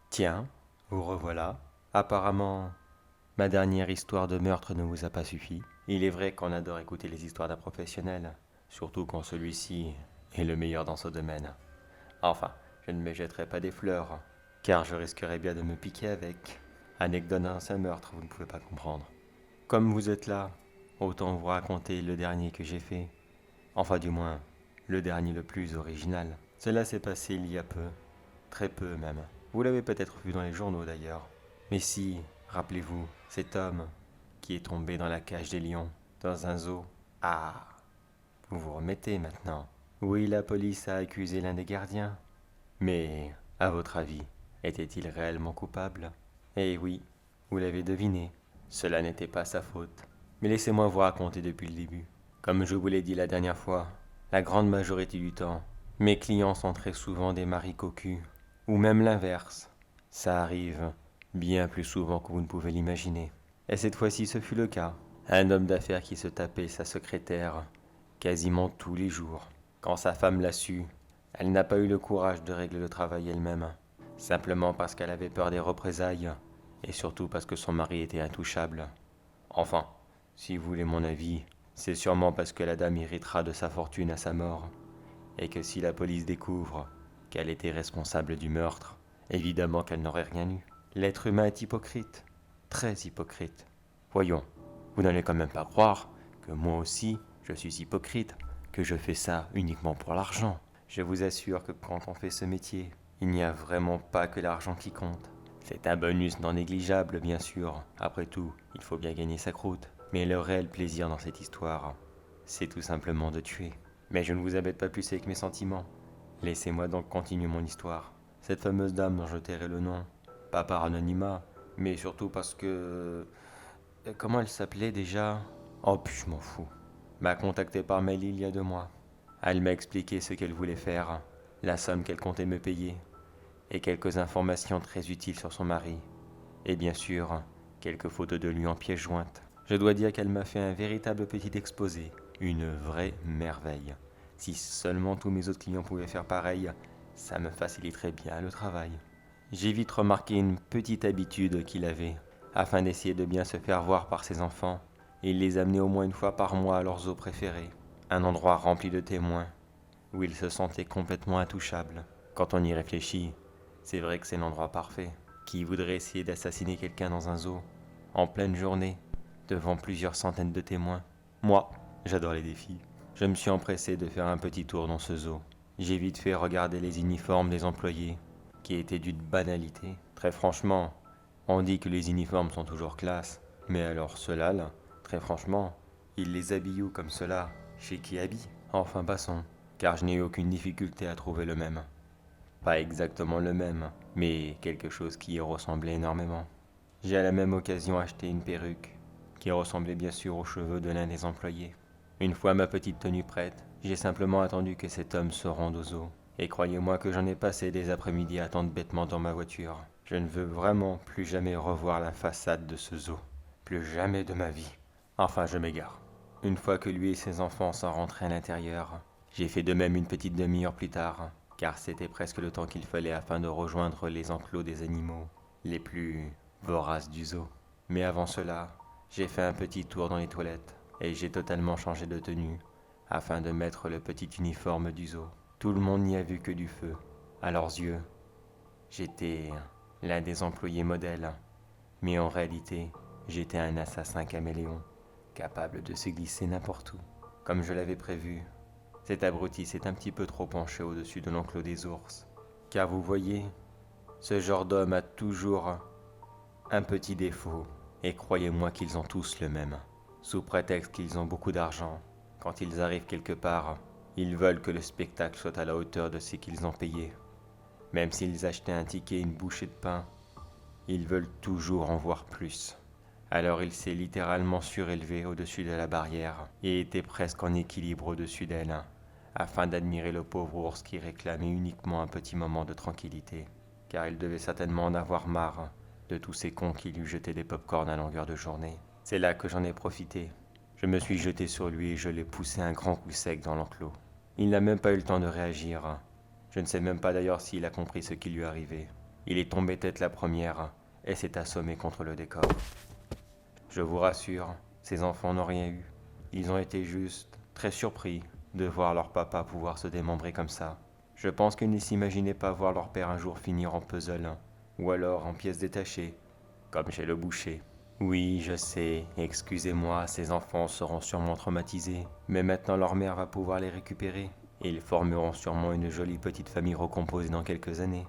Tiens, vous revoilà. Apparemment, ma dernière histoire de meurtre ne vous a pas suffi. Il est vrai qu'on adore écouter les histoires d'un professionnel, surtout quand celui-ci est le meilleur dans ce domaine. Enfin, je ne me jetterai pas des fleurs, car je risquerais bien de me piquer avec. Anecdote d'un seul meurtre, vous ne pouvez pas comprendre. Comme vous êtes là, autant vous raconter le dernier que j'ai fait. Enfin, du moins, le dernier le plus original. Cela s'est passé il y a peu, très peu même. Vous l'avez peut-être vu dans les journaux d'ailleurs. Mais si, rappelez-vous, cet homme qui est tombé dans la cage des lions, dans un zoo. Ah, vous vous remettez maintenant. Oui, la police a accusé l'un des gardiens. Mais, à votre avis, était-il réellement coupable? Eh oui, vous l'avez deviné, cela n'était pas sa faute. Mais laissez-moi vous raconter depuis le début. Comme je vous l'ai dit la dernière fois, la grande majorité du temps, mes clients sont très souvent des maris cocus, ou même l'inverse. Ça arrive bien plus souvent que vous ne pouvez l'imaginer. Et cette fois-ci ce fut le cas. Un homme d'affaires qui se tapait sa secrétaire quasiment tous les jours. Quand sa femme l'a su, elle n'a pas eu le courage de régler le travail elle-même, simplement parce qu'elle avait peur des représailles, et surtout parce que son mari était intouchable. Enfin, si vous voulez mon avis, c'est sûrement parce que la dame héritera de sa fortune à sa mort, et que si la police découvre qu'elle était responsable du meurtre, évidemment qu'elle n'aurait rien eu. L'être humain est hypocrite, très hypocrite. Voyons, vous n'allez quand même pas croire que moi aussi, je suis hypocrite, que je fais ça uniquement pour l'argent. Je vous assure que quand on fait ce métier, il n'y a vraiment pas que l'argent qui compte. C'est un bonus non négligeable, bien sûr. Après tout, il faut bien gagner sa croûte. Mais le réel plaisir dans cette histoire, c'est tout simplement de tuer. Mais je ne vous embête pas plus avec mes sentiments. Laissez-moi donc continuer mon histoire. Cette fameuse dame dont je tairai le nom, pas par anonymat, mais surtout parce que... Comment elle s'appelait déjà? Oh, puis je m'en fous. M'a contacté par mail il y a 2 mois. Elle m'a expliqué ce qu'elle voulait faire, la somme qu'elle comptait me payer, et quelques informations très utiles sur son mari. Et bien sûr, quelques photos de lui en pièces jointes. Je dois dire qu'elle m'a fait un véritable petit exposé, une vraie merveille. Si seulement tous mes autres clients pouvaient faire pareil, ça me faciliterait bien le travail. J'ai vite remarqué une petite habitude qu'il avait, afin d'essayer de bien se faire voir par ses enfants. Il les amenait au moins une fois par mois à leur zoo préféré, un endroit rempli de témoins, où ils se sentaient complètement intouchables. Quand on y réfléchit, c'est vrai que c'est l'endroit parfait. Qui voudrait essayer d'assassiner quelqu'un dans un zoo, en pleine journée, devant plusieurs centaines de témoins? Moi, j'adore les défis. Je me suis empressé de faire un petit tour dans ce zoo. J'ai vite fait regarder les uniformes des employés, qui étaient d'une banalité. Très franchement, on dit que les uniformes sont toujours classe, mais alors ceux-là, là, très franchement, ils les habillent où comme cela? Chez qui habille? Enfin passons, car je n'ai eu aucune difficulté à trouver le même. Pas exactement le même, mais quelque chose qui y ressemblait énormément. J'ai à la même occasion acheté une perruque, qui ressemblait bien sûr aux cheveux de l'un des employés. Une fois ma petite tenue prête, j'ai simplement attendu que cet homme se rende au zoo. Et croyez-moi que j'en ai passé des après-midi à attendre bêtement dans ma voiture. Je ne veux vraiment plus jamais revoir la façade de ce zoo. Plus jamais de ma vie. Enfin, je m'égare. Une fois que lui et ses enfants sont rentrés à l'intérieur, j'ai fait de même une petite demi-heure plus tard, car c'était presque le temps qu'il fallait afin de rejoindre les enclos des animaux les plus voraces du zoo. Mais avant cela, j'ai fait un petit tour dans les toilettes et j'ai totalement changé de tenue afin de mettre le petit uniforme du zoo. Tout le monde n'y a vu que du feu. À leurs yeux, j'étais l'un des employés modèles, mais en réalité, j'étais un assassin caméléon, capable de se glisser n'importe où. Comme je l'avais prévu, cet abruti s'est un petit peu trop penché au-dessus de l'enclos des ours. Car vous voyez, ce genre d'homme a toujours un petit défaut, et croyez-moi qu'ils ont tous le même. Sous prétexte qu'ils ont beaucoup d'argent, quand ils arrivent quelque part, ils veulent que le spectacle soit à la hauteur de ce qu'ils ont payé. Même s'ils achetaient un ticket et une bouchée de pain, ils veulent toujours en voir plus. Alors il s'est littéralement surélevé au-dessus de la barrière et était presque en équilibre au-dessus d'elle, afin d'admirer le pauvre ours qui réclamait uniquement un petit moment de tranquillité. car il devait certainement en avoir marre de tous ces cons qui lui jetaient des pop-corn à longueur de journée. C'est là que j'en ai profité. Je me suis jeté sur lui et je l'ai poussé un grand coup sec dans l'enclos. Il n'a même pas eu le temps de réagir. Je ne sais même pas d'ailleurs s'il a compris ce qui lui arrivait. Il est tombé tête la première et s'est assommé contre le décor. Je vous rassure, ces enfants n'ont rien eu. Ils ont été juste très surpris de voir leur papa pouvoir se démembrer comme ça. Je pense qu'ils ne s'imaginaient pas voir leur père un jour finir en puzzle, ou alors en pièces détachées, comme chez le boucher. Oui, je sais, excusez-moi, ces enfants seront sûrement traumatisés, mais maintenant leur mère va pouvoir les récupérer, et ils formeront sûrement une jolie petite famille recomposée dans quelques années.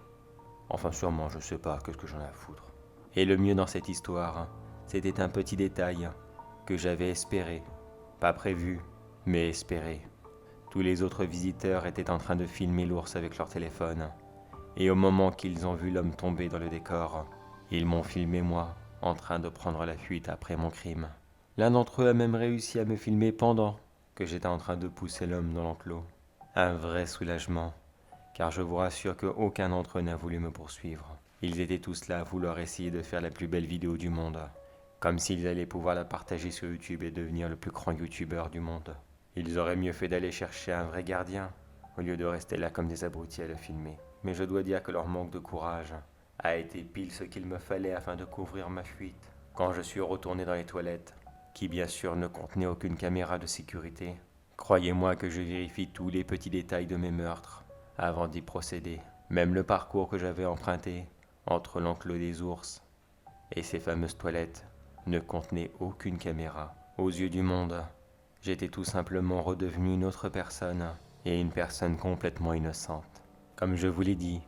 Enfin sûrement, je sais pas, qu'est-ce que j'en ai à foutre. Et le mieux dans cette histoire, c'était un petit détail que j'avais espéré, pas prévu, mais espéré. Tous les autres visiteurs étaient en train de filmer l'ours avec leur téléphone, et au moment qu'ils ont vu l'homme tomber dans le décor, ils m'ont filmé moi, en train de prendre la fuite après mon crime. L'un d'entre eux a même réussi à me filmer pendant que j'étais en train de pousser l'homme dans l'enclos. Un vrai soulagement, car je vous rassure qu'aucun d'entre eux n'a voulu me poursuivre. Ils étaient tous là à vouloir essayer de faire la plus belle vidéo du monde, comme s'ils allaient pouvoir la partager sur YouTube et devenir le plus grand YouTuber du monde. Ils auraient mieux fait d'aller chercher un vrai gardien, au lieu de rester là comme des abrutis à le filmer. Mais je dois dire que leur manque de courage a été pile ce qu'il me fallait afin de couvrir ma fuite. Quand je suis retourné dans les toilettes, qui bien sûr ne contenaient aucune caméra de sécurité, croyez-moi que je vérifie tous les petits détails de mes meurtres avant d'y procéder. Même le parcours que j'avais emprunté entre l'enclos des ours et ces fameuses toilettes ne contenait aucune caméra. Aux yeux du monde, j'étais tout simplement redevenu une autre personne, et une personne complètement innocente. Comme je vous l'ai dit,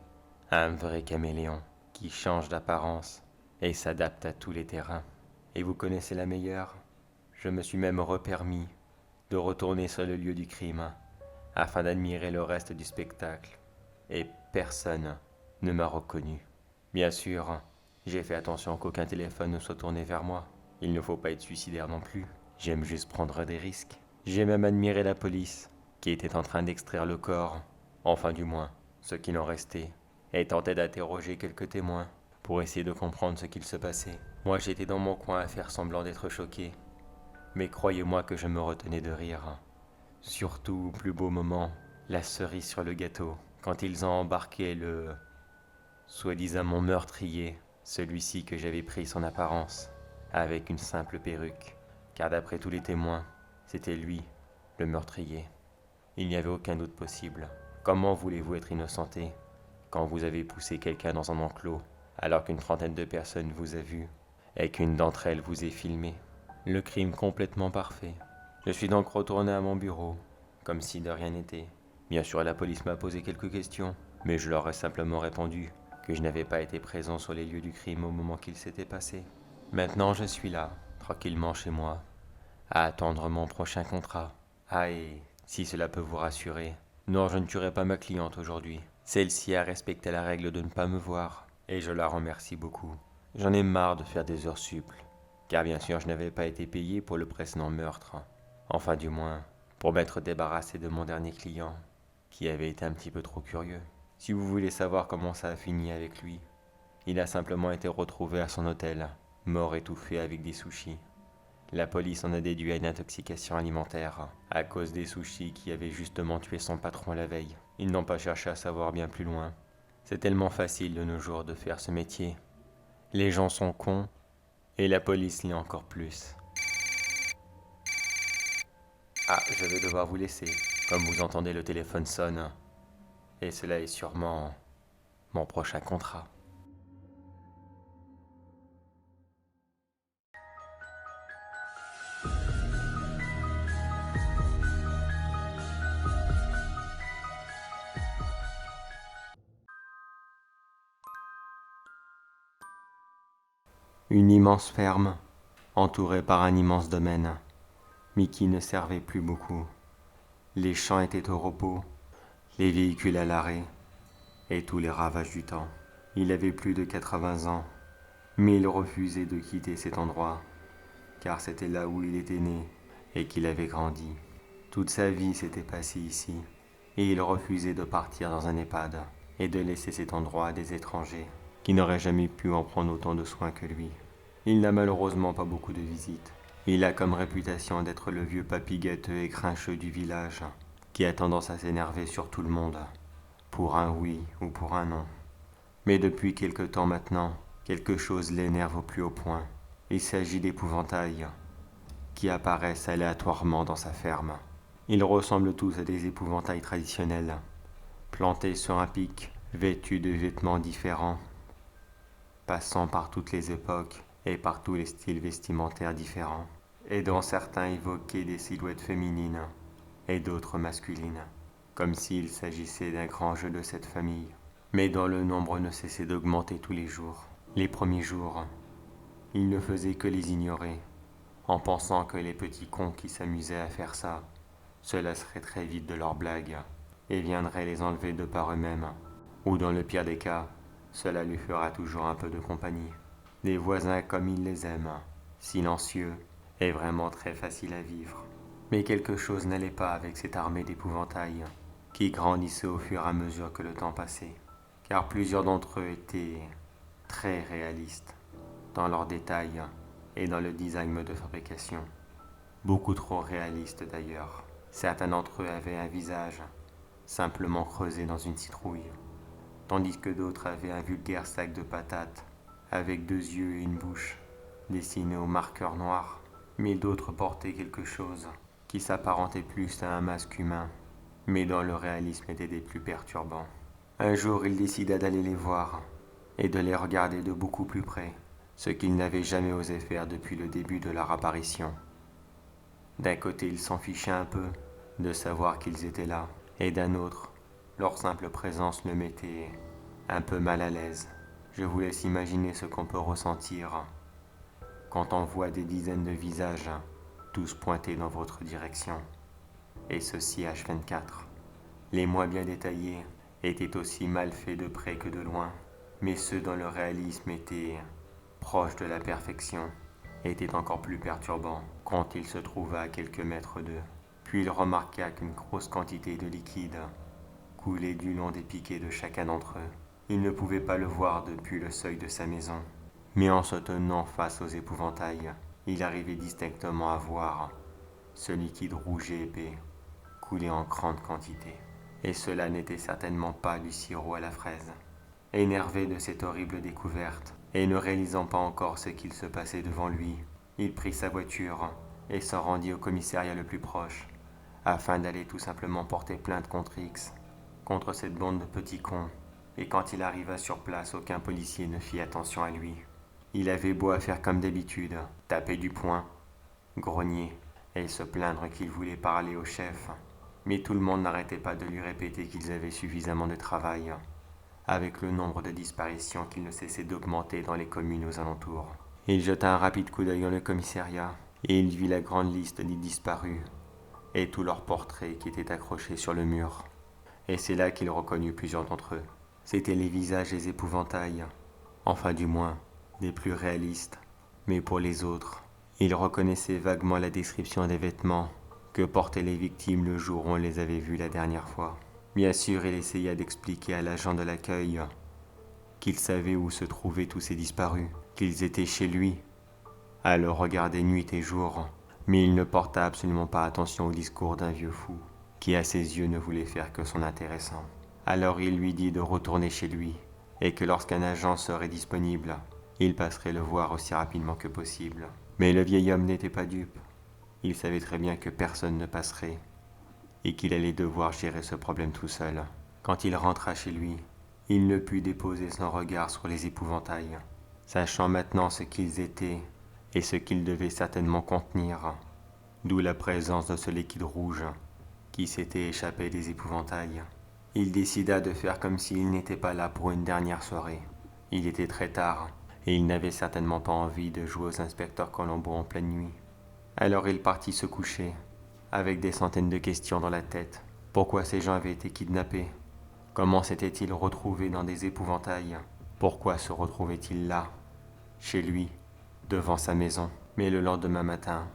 un vrai caméléon qui change d'apparence et s'adapte à tous les terrains. Et vous connaissez la meilleure? Je me suis même repermis de retourner sur le lieu du crime afin d'admirer le reste du spectacle, et personne ne m'a reconnu. Bien sûr, j'ai fait attention qu'aucun téléphone ne soit tourné vers moi. Il ne faut pas être suicidaire non plus. J'aime juste prendre des risques. J'ai même admiré la police, qui était en train d'extraire le corps, enfin du moins, ce qu'il en restait, et tentait d'interroger quelques témoins pour essayer de comprendre ce qu'il se passait. Moi j'étais dans mon coin à faire semblant d'être choqué, mais croyez-moi que je me retenais de rire. Surtout, au plus beau moment, la cerise sur le gâteau, quand ils ont embarqué le soi-disant mon meurtrier, celui-ci que j'avais pris son apparence, avec une simple perruque, car d'après tous les témoins, c'était lui, le meurtrier. Il n'y avait aucun doute possible. Comment voulez-vous être innocenté quand vous avez poussé quelqu'un dans un enclos, alors qu'une trentaine de personnes vous a vu, et qu'une d'entre elles vous ait filmé? Le crime complètement parfait. Je suis donc retourné à mon bureau, comme si de rien n'était. Bien sûr, la police m'a posé quelques questions, mais je leur ai simplement répondu que je n'avais pas été présent sur les lieux du crime au moment qu'il s'était passé. Maintenant, je suis là, tranquillement chez moi, à attendre mon prochain contrat. Ah, et si cela peut vous rassurer, non, je ne tuerai pas ma cliente aujourd'hui. Celle-ci a respecté la règle de ne pas me voir, et je la remercie beaucoup. J'en ai marre de faire des heures suppl, car bien sûr je n'avais pas été payé pour le précédent meurtre. Enfin du moins, pour m'être débarrassé de mon dernier client, qui avait été un petit peu trop curieux. Si vous voulez savoir comment ça a fini avec lui, il a simplement été retrouvé à son hôtel, mort étouffé avec des sushis. La police en a déduit à une intoxication alimentaire, à cause des sushis qui avaient justement tué son patron la veille. Ils n'ont pas cherché à savoir bien plus loin. C'est tellement facile de nos jours de faire ce métier. Les gens sont cons, et la police l'est encore plus. Ah, je vais devoir vous laisser. Comme vous entendez, le téléphone sonne. Et cela est sûrement mon prochain contrat. Une immense ferme, entourée par un immense domaine, mais qui ne servait plus beaucoup. Les champs étaient au repos, les véhicules à l'arrêt, et tous les ravages du temps. Il avait plus de 80 ans, mais il refusait de quitter cet endroit, car c'était là où il était né et qu'il avait grandi. Toute sa vie s'était passée ici, et il refusait de partir dans un EHPAD. et de laisser cet endroit à des étrangers qui n'auraient jamais pu en prendre autant de soin que lui. Il n'a malheureusement pas beaucoup de visites. Il a comme réputation d'être le vieux papy gâteux et grincheux du village, qui a tendance à s'énerver sur tout le monde, pour un oui ou pour un non. Mais depuis quelque temps maintenant, quelque chose l'énerve au plus haut point. Il s'agit d'épouvantails qui apparaissent aléatoirement dans sa ferme. Ils ressemblent tous à des épouvantails traditionnels, plantés sur un pic, vêtus de vêtements différents, passant par toutes les époques et par tous les styles vestimentaires différents, et dont certains évoquaient des silhouettes féminines et d'autres masculines, comme s'il s'agissait d'un grand jeu de cette famille, mais dont le nombre ne cessait d'augmenter tous les jours. Les premiers jours, il ne faisait que les ignorer, en pensant que les petits cons qui s'amusaient à faire ça se lasseraient très vite de leurs blagues et viendraient les enlever de par eux-mêmes, ou dans le pire des cas, cela lui fera toujours un peu de compagnie. Des voisins comme il les aime, silencieux et vraiment très faciles à vivre. Mais quelque chose n'allait pas avec cette armée d'épouvantails qui grandissait au fur et à mesure que le temps passait, car plusieurs d'entre eux étaient très réalistes dans leurs détails et dans le design de fabrication. Beaucoup trop réalistes d'ailleurs. Certains d'entre eux avaient un visage simplement creusé dans une citrouille, tandis que d'autres avaient un vulgaire sac de patates avec 2 yeux et une bouche dessinés au marqueur noir, mais d'autres portaient quelque chose qui s'apparentait plus à un masque humain, mais dont le réalisme était des plus perturbants. Un jour, il décida d'aller les voir et de les regarder de beaucoup plus près, ce qu'il n'avait jamais osé faire depuis le début de leur apparition. D'un côté, il s'en fichait un peu de savoir qu'ils étaient là, et d'un autre, leur simple présence le mettait un peu mal à l'aise. Je vous laisse imaginer ce qu'on peut ressentir quand on voit des dizaines de visages tous pointés dans votre direction, et ceci H24. Les moins bien détaillés étaient aussi mal faits de près que de loin, mais ceux dont le réalisme était proche de la perfection étaient encore plus perturbants quand il se trouva à quelques mètres d'eux. Puis il remarqua qu'une grosse quantité de liquide coulait du long des piquets de chacun d'entre eux. Il ne pouvait pas le voir depuis le seuil de sa maison, mais en se tenant face aux épouvantails, il arrivait distinctement à voir ce liquide rouge et épais couler en grande quantité. Et cela n'était certainement pas du sirop à la fraise. Énervé de cette horrible découverte, et ne réalisant pas encore ce qu'il se passait devant lui, il prit sa voiture et s'en rendit au commissariat le plus proche, afin d'aller tout simplement porter plainte contre X, contre cette bande de petits cons. Et quand il arriva sur place, aucun policier ne fit attention à lui. Il avait beau à faire comme d'habitude, taper du poing, grogner et se plaindre qu'il voulait parler au chef, mais tout le monde n'arrêtait pas de lui répéter qu'ils avaient suffisamment de travail, avec le nombre de disparitions qui ne cessait d'augmenter dans les communes aux alentours. Il jeta un rapide coup d'œil dans le commissariat, et il vit la grande liste des disparus, et tous leurs portraits qui étaient accrochés sur le mur. Et c'est là qu'il reconnut plusieurs d'entre eux. C'étaient les visages des épouvantails, enfin du moins, des plus réalistes. Mais pour les autres, il reconnaissait vaguement la description des vêtements que portaient les victimes le jour où on les avait vus la dernière fois. Bien sûr, il essaya d'expliquer à l'agent de l'accueil qu'il savait où se trouvaient tous ces disparus, qu'ils étaient chez lui, à le regarder nuit et jour, mais il ne porta absolument pas attention au discours d'un vieux fou, qui à ses yeux ne voulait faire que son intéressant. Alors il lui dit de retourner chez lui, et que lorsqu'un agent serait disponible, il passerait le voir aussi rapidement que possible. Mais le vieil homme n'était pas dupe. Il savait très bien que personne ne passerait, et qu'il allait devoir gérer ce problème tout seul. Quand il rentra chez lui, il ne put déposer son regard sur les épouvantails, sachant maintenant ce qu'ils étaient et ce qu'ils devaient certainement contenir, d'où la présence de ce liquide rouge qui s'était échappé des épouvantails. Il décida de faire comme s'il n'était pas là pour une dernière soirée. Il était très tard, et il n'avait certainement pas envie de jouer aux inspecteurs Colombo en pleine nuit. Alors il partit se coucher, avec des centaines de questions dans la tête. Pourquoi ces gens avaient été kidnappés? Comment s'étaient-ils retrouvés dans des épouvantails? Pourquoi se retrouvaient-ils là, chez lui, devant sa maison? Mais le lendemain matin,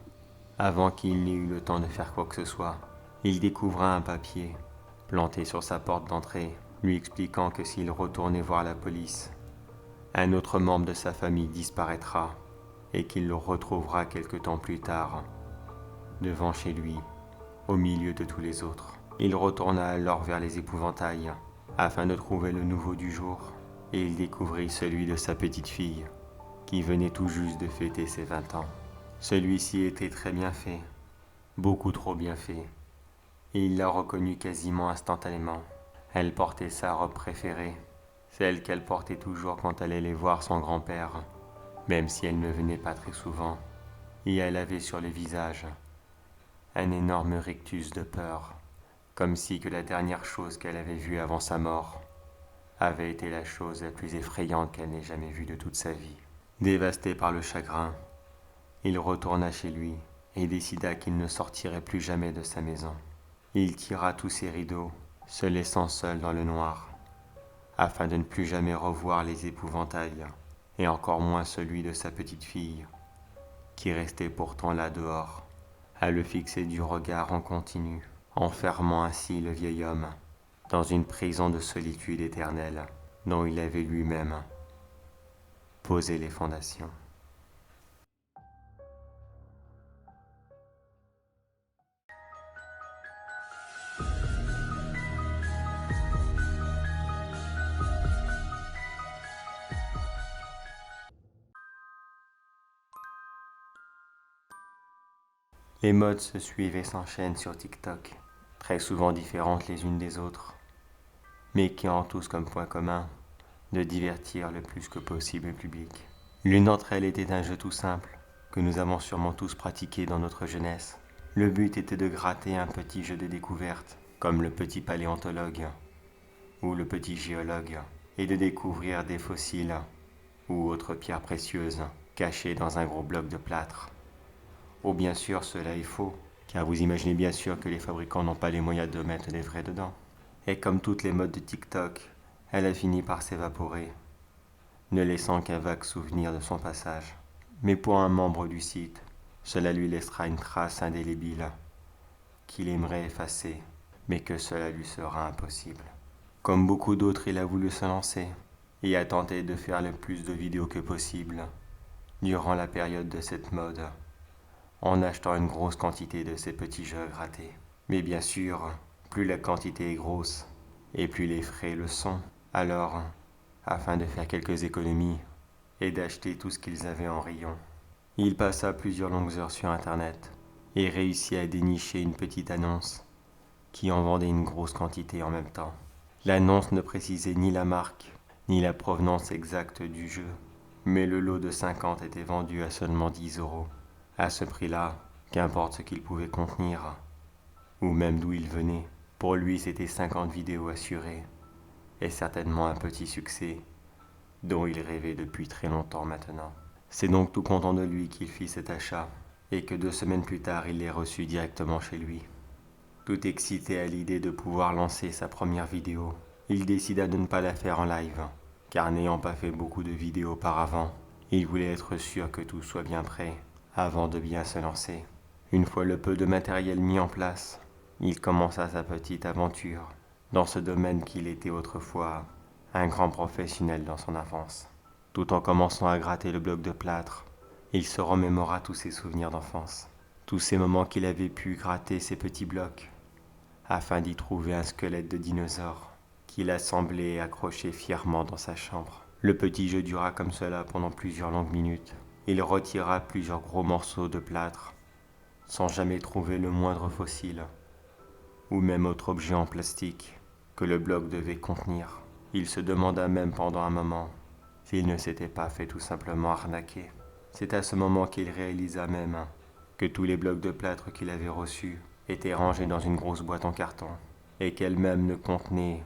avant qu'il n'ait eu le temps de faire quoi que ce soit, il découvra un papier planté sur sa porte d'entrée lui expliquant que s'il retournait voir la police, un autre membre de sa famille disparaîtra et qu'il le retrouvera quelque temps plus tard, devant chez lui, au milieu de tous les autres. Il retourna alors vers les épouvantails afin de trouver le nouveau du jour, et il découvrit celui de sa petite fille, qui venait tout juste de fêter ses 20 ans. Celui-ci était très bien fait, beaucoup trop bien fait, et il la reconnut quasiment instantanément. Elle portait sa robe préférée, celle qu'elle portait toujours quand elle allait voir son grand-père, même si elle ne venait pas très souvent, et elle avait sur le visage un énorme rictus de peur, comme si que la dernière chose qu'elle avait vue avant sa mort avait été la chose la plus effrayante qu'elle n'ait jamais vue de toute sa vie. Dévasté par le chagrin, il retourna chez lui et décida qu'il ne sortirait plus jamais de sa maison. Il tira tous ses rideaux, se laissant seul dans le noir, afin de ne plus jamais revoir les épouvantails, et encore moins celui de sa petite fille, qui restait pourtant là dehors, à le fixer du regard en continu, enfermant ainsi le vieil homme dans une prison de solitude éternelle dont il avait lui-même posé les fondations. Les modes se suivent et s'enchaînent sur TikTok, très souvent différentes les unes des autres, mais qui ont tous comme point commun de divertir le plus que possible le public. L'une d'entre elles était un jeu tout simple, que nous avons sûrement tous pratiqué dans notre jeunesse. Le but était de gratter un petit jeu de découverte, comme le petit paléontologue ou le petit géologue, et de découvrir des fossiles ou autres pierres précieuses cachées dans un gros bloc de plâtre. Oh bien sûr, cela est faux, car vous imaginez bien sûr que les fabricants n'ont pas les moyens de mettre des vrais dedans. Et comme toutes les modes de TikTok, elle a fini par s'évaporer, ne laissant qu'un vague souvenir de son passage. Mais pour un membre du site, cela lui laissera une trace indélébile, qu'il aimerait effacer, mais que cela lui sera impossible. Comme beaucoup d'autres, il a voulu se lancer, et a tenté de faire le plus de vidéos que possible, durant la période de cette mode, en achetant une grosse quantité de ces petits jeux à gratter. Mais bien sûr, plus la quantité est grosse, et plus les frais le sont. Alors, afin de faire quelques économies, et d'acheter tout ce qu'ils avaient en rayon, il passa plusieurs longues heures sur Internet, et réussit à dénicher une petite annonce, qui en vendait une grosse quantité en même temps. L'annonce ne précisait ni la marque, ni la provenance exacte du jeu, mais le lot de 50 était vendu à seulement 10 €. À ce prix-là, qu'importe ce qu'il pouvait contenir, ou même d'où il venait, pour lui c'était 50 vidéos assurées, et certainement un petit succès, dont il rêvait depuis très longtemps maintenant. C'est donc tout content de lui qu'il fit cet achat, et que 2 semaines plus tard il les reçut directement chez lui. Tout excité à l'idée de pouvoir lancer sa première vidéo, il décida de ne pas la faire en live, car n'ayant pas fait beaucoup de vidéos auparavant, il voulait être sûr que tout soit bien prêt avant de bien se lancer. Une fois le peu de matériel mis en place, il commença sa petite aventure dans ce domaine qu'il était autrefois un grand professionnel dans son enfance. Tout en commençant à gratter le bloc de plâtre, il se remémora tous ses souvenirs d'enfance, tous ces moments qu'il avait pu gratter ces petits blocs, afin d'y trouver un squelette de dinosaure qu'il assemblait et accrochait fièrement dans sa chambre. Le petit jeu dura comme cela pendant plusieurs longues minutes. Il retira plusieurs gros morceaux de plâtre, sans jamais trouver le moindre fossile, ou même autre objet en plastique que le bloc devait contenir. Il se demanda même pendant un moment s'il ne s'était pas fait tout simplement arnaquer. C'est à ce moment qu'il réalisa même que tous les blocs de plâtre qu'il avait reçus étaient rangés dans une grosse boîte en carton, et qu'elle-même ne contenait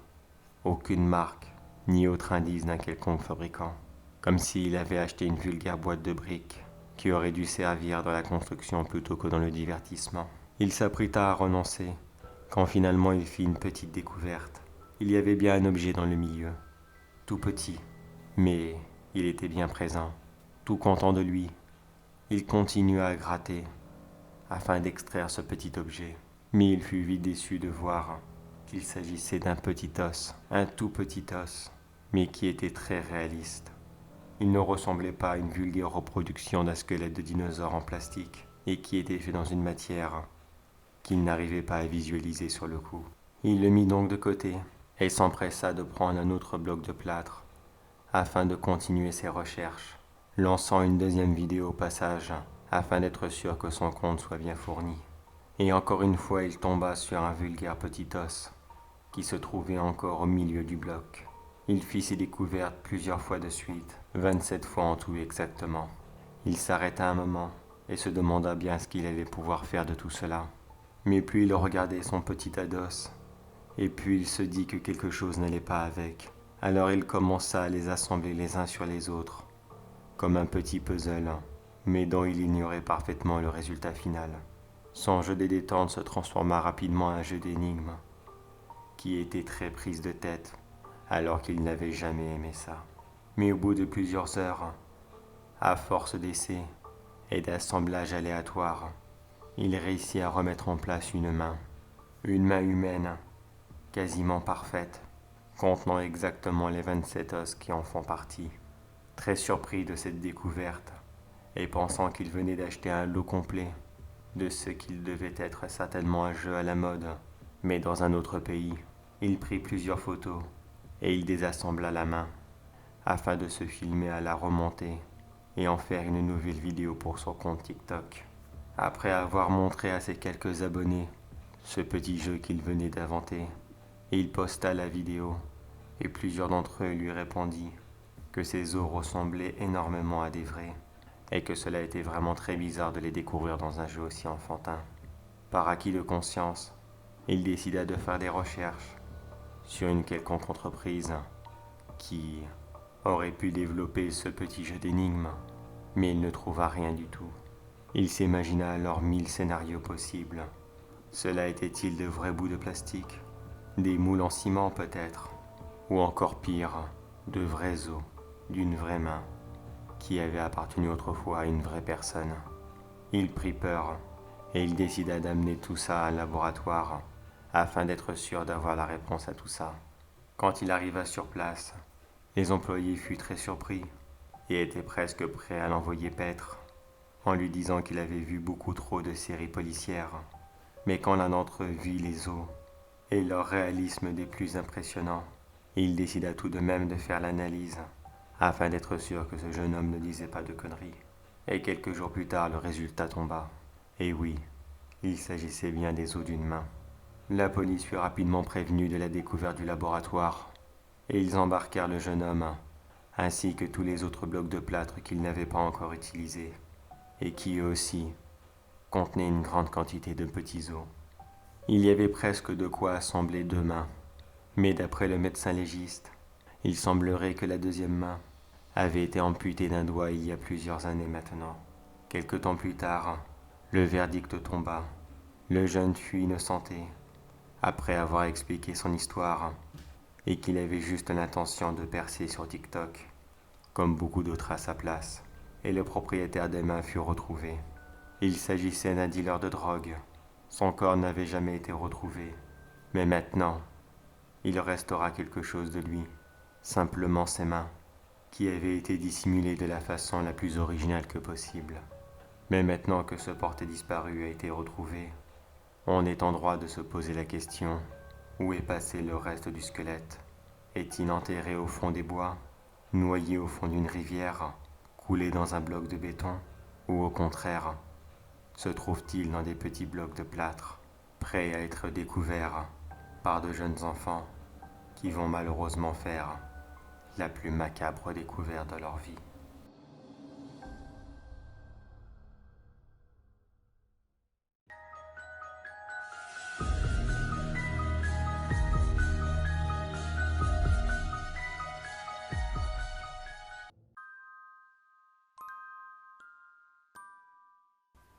aucune marque ni autre indice d'un quelconque fabricant, comme s'il avait acheté une vulgaire boîte de briques qui aurait dû servir dans la construction plutôt que dans le divertissement. Il s'apprêta à renoncer, quand finalement il fit une petite découverte. Il y avait bien un objet dans le milieu, tout petit, mais il était bien présent. Tout content de lui, il continua à gratter, afin d'extraire ce petit objet. Mais il fut vite déçu de voir qu'il s'agissait d'un petit os, un tout petit os, mais qui était très réaliste. Il ne ressemblait pas à une vulgaire reproduction d'un squelette de dinosaure en plastique, et qui était fait dans une matière qu'il n'arrivait pas à visualiser sur le coup. Il le mit donc de côté, et s'empressa de prendre un autre bloc de plâtre, afin de continuer ses recherches, lançant une deuxième vidéo au passage, afin d'être sûr que son compte soit bien fourni. Et encore une fois, il tomba sur un vulgaire petit os, qui se trouvait encore au milieu du bloc. Il fit ses découvertes plusieurs fois de suite, 27 fois en tout exactement. Il s'arrêta un moment, et se demanda bien ce qu'il allait pouvoir faire de tout cela. Mais puis il regardait son petit tas d'os, et puis il se dit que quelque chose n'allait pas avec. Alors il commença à les assembler les uns sur les autres, comme un petit puzzle, mais dont il ignorait parfaitement le résultat final. Son jeu des détentes se transforma rapidement en un jeu d'énigmes, qui était très prise de tête, alors qu'il n'avait jamais aimé ça. Mais au bout de plusieurs heures, à force d'essais et d'assemblages aléatoires, il réussit à remettre en place une main humaine, quasiment parfaite, contenant exactement les 27 os qui en font partie. Très surpris de cette découverte, et pensant qu'il venait d'acheter un lot complet de ce qu'il devait être certainement un jeu à la mode, mais dans un autre pays, il prit plusieurs photos et il désassembla la main, afin de se filmer à la remonter et en faire une nouvelle vidéo pour son compte TikTok. Après avoir montré à ses quelques abonnés ce petit jeu qu'il venait d'inventer, il posta la vidéo et plusieurs d'entre eux lui répondirent que ces os ressemblaient énormément à des vrais et que cela était vraiment très bizarre de les découvrir dans un jeu aussi enfantin. Par acquis de conscience, il décida de faire des recherches sur une quelconque entreprise qui aurait pu développer ce petit jeu d'énigmes, mais il ne trouva rien du tout. Il s'imagina alors 1000 scénarios possibles. Cela était-il de vrais bouts de plastique, des moules en ciment peut-être, ou encore pire, de vrais os, d'une vraie main, qui avait appartenu autrefois à une vraie personne. Il prit peur, et il décida d'amener tout ça à un laboratoire, afin d'être sûr d'avoir la réponse à tout ça. Quand il arriva sur place, les employés furent très surpris, et étaient presque prêts à l'envoyer paître, en lui disant qu'il avait vu beaucoup trop de séries policières. Mais quand l'un d'entre eux vit les os, et leur réalisme des plus impressionnants, il décida tout de même de faire l'analyse, afin d'être sûr que ce jeune homme ne disait pas de conneries. Et quelques jours plus tard, le résultat tomba. Et oui, il s'agissait bien des os d'une main. La police fut rapidement prévenue de la découverte du laboratoire, et ils embarquèrent le jeune homme, ainsi que tous les autres blocs de plâtre qu'ils n'avaient pas encore utilisés, et qui eux aussi contenaient une grande quantité de petits os. Il y avait presque de quoi assembler deux mains, mais d'après le médecin légiste, il semblerait que la deuxième main avait été amputée d'un doigt il y a plusieurs années maintenant. Quelque temps plus tard, le verdict tomba. Le jeune fut innocenté, après avoir expliqué son histoire, et qu'il avait juste l'intention de percer sur TikTok, comme beaucoup d'autres à sa place. Et le propriétaire des mains fut retrouvé. Il s'agissait d'un dealer de drogue. Son corps n'avait jamais été retrouvé. Mais maintenant, il restera quelque chose de lui, simplement ses mains, qui avaient été dissimulées de la façon la plus originale que possible. Mais maintenant que ce porté disparu a été retrouvé, on est en droit de se poser la question, où est passé le reste du squelette? Est-il enterré au fond des bois, noyé au fond d'une rivière, coulé dans un bloc de béton, ou au contraire, se trouve-t-il dans des petits blocs de plâtre, prêts à être découverts par de jeunes enfants qui vont malheureusement faire la plus macabre découverte de leur vie?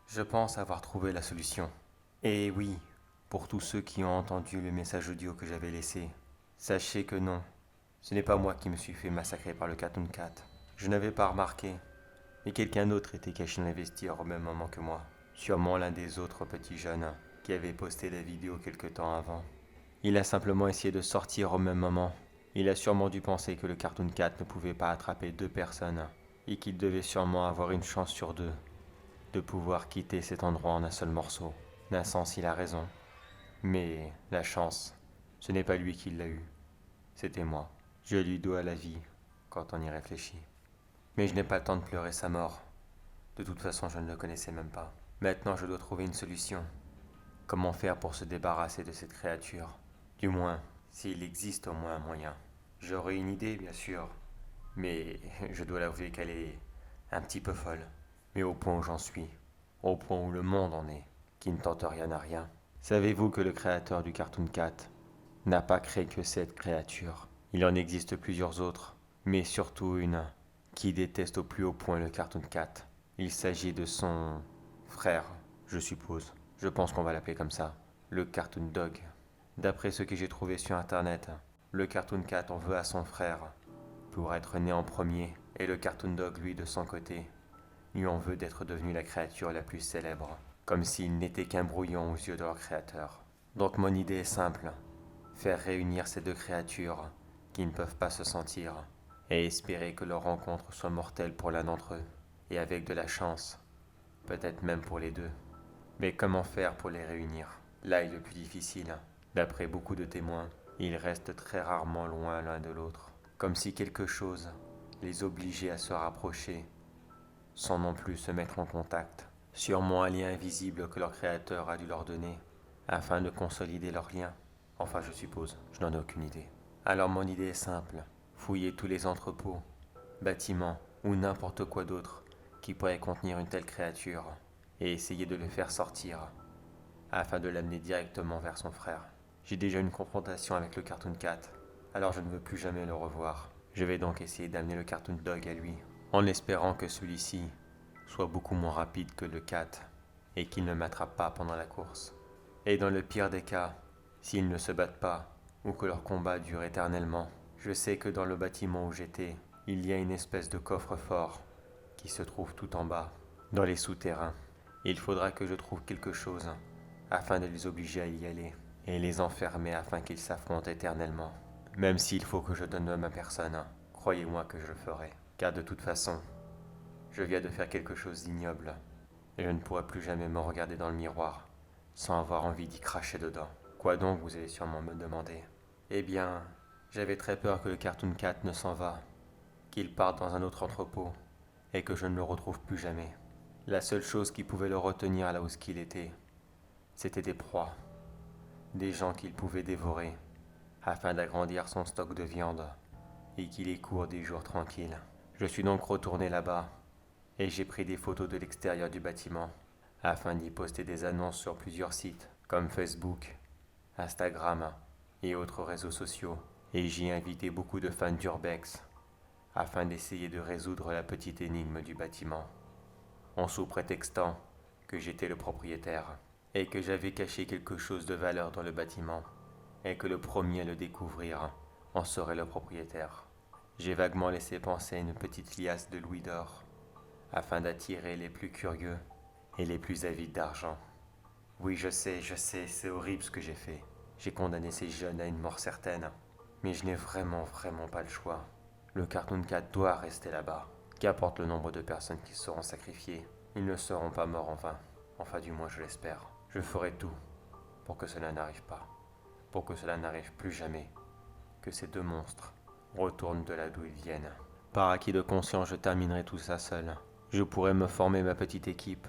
Je pense avoir trouvé la solution. Et oui, pour tous ceux qui ont entendu le message audio que j'avais laissé, sachez que non, ce n'est pas moi qui me suis fait massacrer par le Cartoon Cat. Je n'avais pas remarqué, mais quelqu'un d'autre était caché dans les vestiaires au même moment que moi. Sûrement l'un des autres petits jeunes qui avait posté la vidéo quelque temps avant. Il a simplement essayé de sortir au même moment. Il a sûrement dû penser que le Cartoon Cat ne pouvait pas attraper deux personnes et qu'il devait sûrement avoir une chance sur deux de pouvoir quitter cet endroit en un seul morceau. D'un sens, il a raison. Mais la chance, ce n'est pas lui qui l'a eue. C'était moi. Je lui dois la vie, quand on y réfléchit. Mais je n'ai pas le temps de pleurer sa mort. De toute façon, je ne le connaissais même pas. Maintenant, je dois trouver une solution. Comment faire pour se débarrasser de cette créature? Du moins, s'il existe au moins un moyen. J'aurais une idée, bien sûr, mais je dois l'avouer qu'elle est un petit peu folle. Mais au point où j'en suis, au point où le monde en est, qui ne tente rien à rien. Savez-vous que le créateur du Cartoon Cat n'a pas créé que cette créature? Il en existe plusieurs autres, mais surtout une qui déteste au plus haut point le Cartoon Cat. Il s'agit de son frère, je suppose. Je pense qu'on va l'appeler comme ça, le Cartoon Dog. D'après ce que j'ai trouvé sur internet, le Cartoon Cat en veut à son frère pour être né en premier, et le Cartoon Dog, lui, de son côté, lui en veut d'être devenu la créature la plus célèbre, comme s'il n'était qu'un brouillon aux yeux de leur créateur. Donc mon idée est simple, faire réunir ces deux créatures qui ne peuvent pas se sentir, et espérer que leur rencontre soit mortelle pour l'un d'entre eux, et avec de la chance, peut-être même pour les deux. Mais comment faire pour les réunir? Là est le plus difficile. D'après beaucoup de témoins, ils restent très rarement loin l'un de l'autre, comme si quelque chose les obligeait à se rapprocher, sans non plus se mettre en contact. Sûrement un lien invisible que leur créateur a dû leur donner, afin de consolider leur lien. Enfin, je suppose, je n'en ai aucune idée. Alors mon idée est simple, fouiller tous les entrepôts, bâtiments ou n'importe quoi d'autre qui pourrait contenir une telle créature, et essayer de le faire sortir, afin de l'amener directement vers son frère. J'ai déjà eu une confrontation avec le Cartoon Cat, alors je ne veux plus jamais le revoir. Je vais donc essayer d'amener le Cartoon Dog à lui, en espérant que celui-ci soit beaucoup moins rapide que le Cat, et qu'il ne m'attrape pas pendant la course. Et dans le pire des cas, s'ils ne se battent pas, ou que leur combat dure éternellement, je sais que dans le bâtiment où j'étais, il y a une espèce de coffre-fort qui se trouve tout en bas, dans les souterrains. Il faudra que je trouve quelque chose afin de les obliger à y aller et les enfermer afin qu'ils s'affrontent éternellement. Même s'il faut que je donne ma personne, croyez-moi que je le ferai. Car de toute façon, je viens de faire quelque chose d'ignoble et je ne pourrai plus jamais me regarder dans le miroir sans avoir envie d'y cracher dedans. Quoi donc, vous allez sûrement me demander? Eh bien, j'avais très peur que le Cartoon Cat ne s'en va, qu'il parte dans un autre entrepôt et que je ne le retrouve plus jamais. La seule chose qui pouvait le retenir là où qu'il était, c'était des proies, des gens qu'il pouvait dévorer, afin d'agrandir son stock de viande, et qu'il ait court des jours tranquilles. Je suis donc retourné là-bas, et j'ai pris des photos de l'extérieur du bâtiment, afin d'y poster des annonces sur plusieurs sites, comme Facebook, Instagram et autres réseaux sociaux, et j'y ai invité beaucoup de fans d'Urbex, afin d'essayer de résoudre la petite énigme du bâtiment, en sous-prétextant que j'étais le propriétaire, et que j'avais caché quelque chose de valeur dans le bâtiment, et que le premier à le découvrir en serait le propriétaire. J'ai vaguement laissé penser à une petite liasse de louis d'or, afin d'attirer les plus curieux et les plus avides d'argent. Oui, je sais, c'est horrible ce que j'ai fait. J'ai condamné ces jeunes à une mort certaine, mais je n'ai vraiment pas le choix. Le Cartoon Cat doit rester là-bas. Qu'importe le nombre de personnes qui seront sacrifiées, ils ne seront pas morts en vain. Enfin, du moins, je l'espère. Je ferai tout pour que cela n'arrive pas. Pour que cela n'arrive plus jamais. Que ces deux monstres retournent de là d'où ils viennent. Par acquis de conscience, je terminerai tout ça seul. Je pourrais me former ma petite équipe,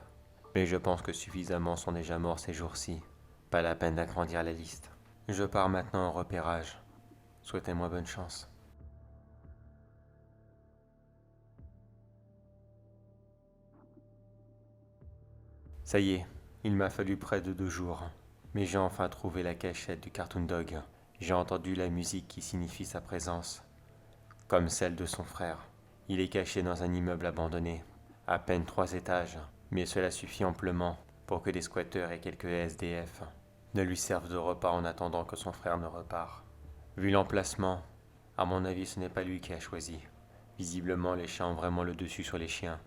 mais je pense que suffisamment sont déjà morts ces jours-ci. Pas la peine d'agrandir la liste. Je pars maintenant en repérage. Souhaitez-moi bonne chance. Ça y est, il m'a fallu près de 2 jours, mais j'ai enfin trouvé la cachette du Cartoon Dog. J'ai entendu la musique qui signifie sa présence, comme celle de son frère. Il est caché dans un immeuble abandonné, à peine 3 étages, mais cela suffit amplement pour que des squatteurs et quelques SDF ne lui servent de repas en attendant que son frère ne repart. Vu l'emplacement, à mon avis ce n'est pas lui qui a choisi. Visiblement les chats ont vraiment le dessus sur les chiens,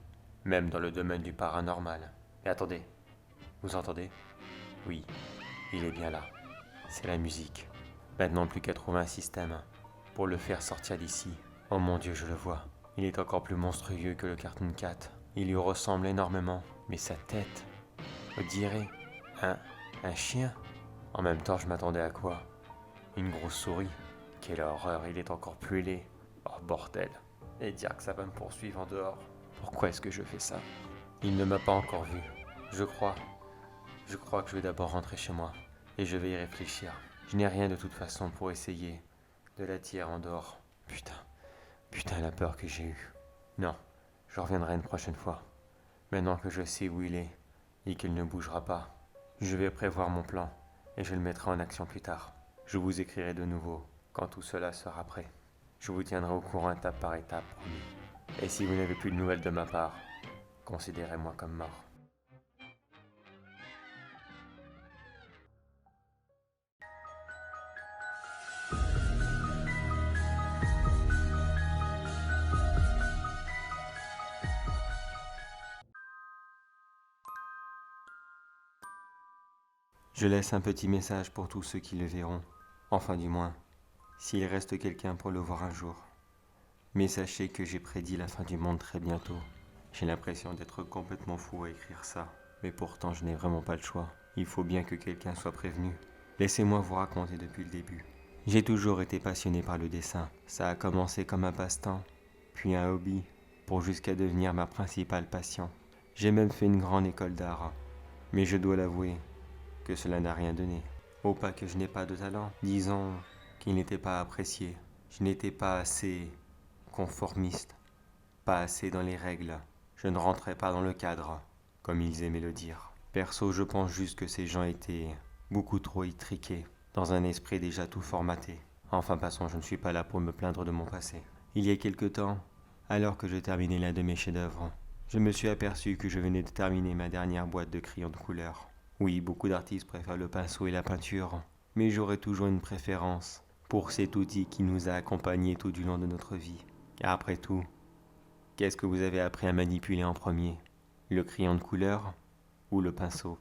même dans le domaine du paranormal. Mais attendez, vous entendez? Oui, il est bien là. C'est la musique. Maintenant plus qu'à trouver un système pour le faire sortir d'ici. Oh mon Dieu, je le vois. Il est encore plus monstrueux que le Cartoon Cat. Il lui ressemble énormément, mais sa tête, on dirait un chien. En même temps, je m'attendais à quoi? Une grosse souris. Quelle horreur, il est encore plus laid. Oh bordel. Et dire que ça va me poursuivre en dehors. Pourquoi est-ce que je fais ça? Il ne m'a pas encore vu. Je crois que je vais d'abord rentrer chez moi. Et je vais y réfléchir. Je n'ai rien de toute façon pour essayer de l'attirer en dehors. Putain la peur que j'ai eue. Non, je reviendrai une prochaine fois. Maintenant que je sais où il est et qu'il ne bougera pas, je vais prévoir mon plan et je le mettrai en action plus tard. Je vous écrirai de nouveau quand tout cela sera prêt. Je vous tiendrai au courant étape par étape, promis. Et si vous n'avez plus de nouvelles de ma part, considérez-moi comme mort. Je laisse un petit message pour tous ceux qui le verront. Enfin du moins, s'il reste quelqu'un pour le voir un jour. Mais sachez que j'ai prédit la fin du monde très bientôt. J'ai l'impression d'être complètement fou à écrire ça. Mais pourtant je n'ai vraiment pas le choix. Il faut bien que quelqu'un soit prévenu. Laissez-moi vous raconter depuis le début. J'ai toujours été passionné par le dessin. Ça a commencé comme un passe-temps, puis un hobby, pour jusqu'à devenir ma principale passion. J'ai même fait une grande école d'art. Mais je dois l'avouer que cela n'a rien donné. Oh, pas que je n'ai pas de talent. Disons qu'il n'était pas apprécié. Je n'étais pas assez conformiste, pas assez dans les règles. Je ne rentrais pas dans le cadre, comme ils aimaient le dire. Perso, je pense juste que ces gens étaient beaucoup trop étriqués, dans un esprit déjà tout formaté. Enfin, passons, je ne suis pas là pour me plaindre de mon passé. Il y a quelque temps, alors que je terminais l'un de mes chefs-d'œuvre, je me suis aperçu que je venais de terminer ma dernière boîte de crayons de couleur. Oui, beaucoup d'artistes préfèrent le pinceau et la peinture, mais j'aurai toujours une préférence pour cet outil qui nous a accompagnés tout du long de notre vie. Car après tout, qu'est-ce que vous avez appris à manipuler en premier? Le crayon de couleur ou le pinceau?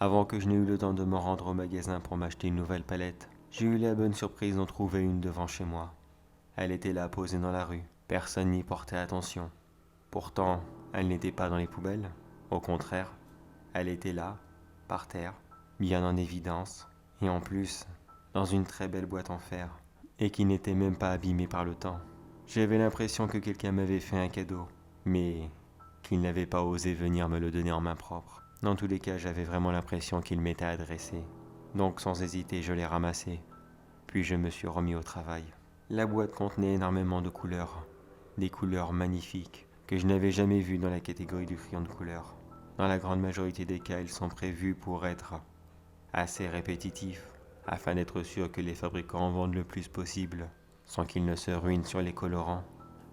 Avant que je n'ai eu le temps de me rendre au magasin pour m'acheter une nouvelle palette, j'ai eu la bonne surprise d'en trouver une devant chez moi. Elle était là posée dans la rue, personne n'y portait attention. Pourtant, elle n'était pas dans les poubelles, au contraire, elle était là, par terre, bien en évidence, et en plus, dans une très belle boîte en fer, et qui n'était même pas abîmée par le temps. J'avais l'impression que quelqu'un m'avait fait un cadeau, mais qu'il n'avait pas osé venir me le donner en main propre. Dans tous les cas, j'avais vraiment l'impression qu'il m'était adressé. Donc sans hésiter, je l'ai ramassé, puis je me suis remis au travail. La boîte contenait énormément de couleurs, des couleurs magnifiques, que je n'avais jamais vues dans la catégorie du crayon de couleur. Dans la grande majorité des cas, ils sont prévus pour être assez répétitifs, afin d'être sûr que les fabricants en vendent le plus possible, sans qu'ils ne se ruinent sur les colorants.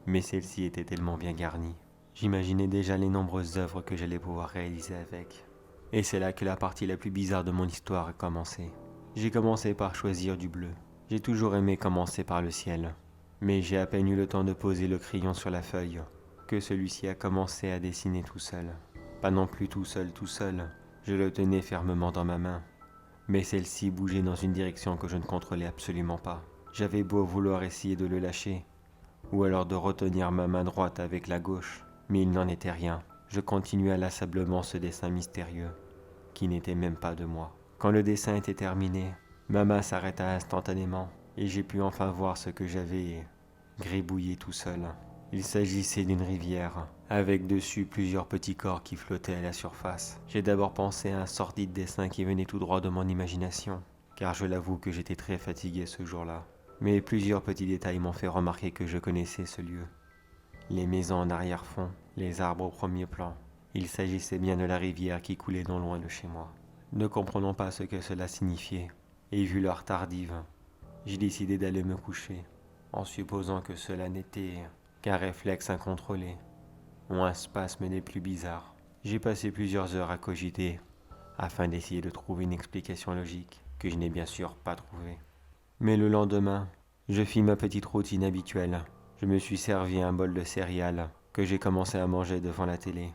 Mais celle-ci était tellement bien garnie. J'imaginais déjà les nombreuses œuvres que j'allais pouvoir réaliser avec. Et c'est là que la partie la plus bizarre de mon histoire a commencé. J'ai commencé par choisir du bleu. J'ai toujours aimé commencer par le ciel. Mais j'ai à peine eu le temps de poser le crayon sur la feuille, que celui-ci a commencé à dessiner tout seul. Pas non plus tout seul, je le tenais fermement dans ma main. Mais celle-ci bougeait dans une direction que je ne contrôlais absolument pas. J'avais beau vouloir essayer de le lâcher, ou alors de retenir ma main droite avec la gauche, mais il n'en était rien. Je continuais inlassablement ce dessin mystérieux, qui n'était même pas de moi. Quand le dessin était terminé, ma main s'arrêta instantanément, et j'ai pu enfin voir ce que j'avais gribouillé tout seul. Il s'agissait d'une rivière, avec dessus plusieurs petits corps qui flottaient à la surface. J'ai d'abord pensé à un sordide dessin qui venait tout droit de mon imagination, car je l'avoue que j'étais très fatigué ce jour-là. Mais plusieurs petits détails m'ont fait remarquer que je connaissais ce lieu. Les maisons en arrière-fond, les arbres au premier plan. Il s'agissait bien de la rivière qui coulait non loin de chez moi. Ne comprenant pas ce que cela signifiait, et vu l'heure tardive, j'ai décidé d'aller me coucher, en supposant que cela n'était qu'un réflexe incontrôlé, ou un spasme des plus bizarres. J'ai passé plusieurs heures à cogiter, afin d'essayer de trouver une explication logique, que je n'ai bien sûr pas trouvée. Mais le lendemain, je fis ma petite routine habituelle. Je me suis servi un bol de céréales, que j'ai commencé à manger devant la télé.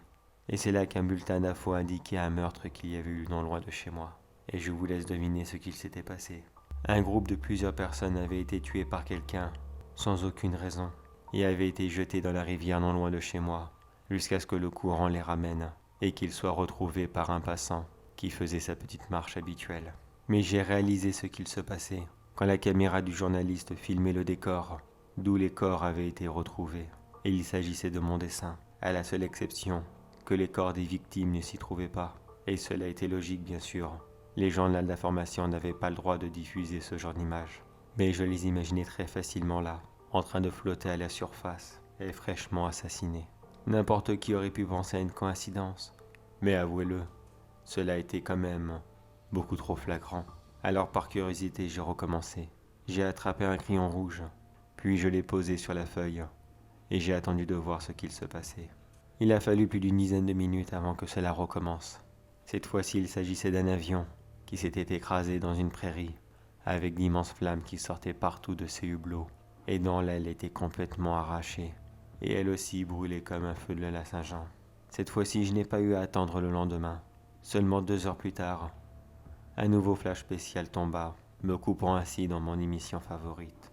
Et c'est là qu'un bulletin d'infos indiquait un meurtre qu'il y avait eu non loin de chez moi. Et je vous laisse deviner ce qu'il s'était passé. Un groupe de plusieurs personnes avait été tué par quelqu'un, sans aucune raison, et avait été jeté dans la rivière non loin de chez moi, jusqu'à ce que le courant les ramène, et qu'ils soient retrouvés par un passant qui faisait sa petite marche habituelle. Mais j'ai réalisé ce qu'il se passait quand la caméra du journaliste filmait le décor, d'où les corps avaient été retrouvés. Et il s'agissait de mon dessin, à la seule exception que les corps des victimes ne s'y trouvaient pas. Et cela était logique, bien sûr. Les journaux d'information n'avaient pas le droit de diffuser ce genre d'images. Mais je les imaginais très facilement là, en train de flotter à la surface, et fraîchement assassinés. N'importe qui aurait pu penser à une coïncidence, mais avouez-le, cela était quand même beaucoup trop flagrant. Alors par curiosité, j'ai recommencé. J'ai attrapé un crayon rouge, puis je l'ai posé sur la feuille, et j'ai attendu de voir ce qu'il se passait. Il a fallu plus d'une dizaine de minutes avant que cela recommence. Cette fois-ci, il s'agissait d'un avion qui s'était écrasé dans une prairie, avec d'immenses flammes qui sortaient partout de ses hublots, et dont l'aile était complètement arrachée, et elle aussi brûlait comme un feu de la Saint-Jean. Cette fois-ci, je n'ai pas eu à attendre le lendemain. Seulement 2 heures plus tard, un nouveau flash spécial tomba, me coupant ainsi dans mon émission favorite.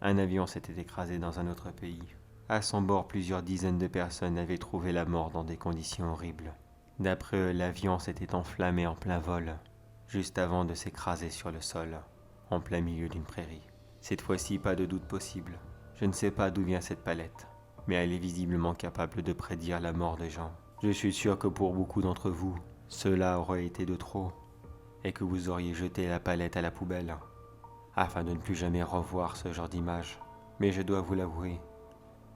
Un avion s'était écrasé dans un autre pays. À son bord, plusieurs dizaines de personnes avaient trouvé la mort dans des conditions horribles. D'après eux, l'avion s'était enflammé en plein vol, juste avant de s'écraser sur le sol, en plein milieu d'une prairie. Cette fois-ci, pas de doute possible. Je ne sais pas d'où vient cette palette, mais elle est visiblement capable de prédire la mort des gens. Je suis sûr que pour beaucoup d'entre vous, cela aurait été de trop, et que vous auriez jeté la palette à la poubelle, afin de ne plus jamais revoir ce genre d'image. Mais je dois vous l'avouer,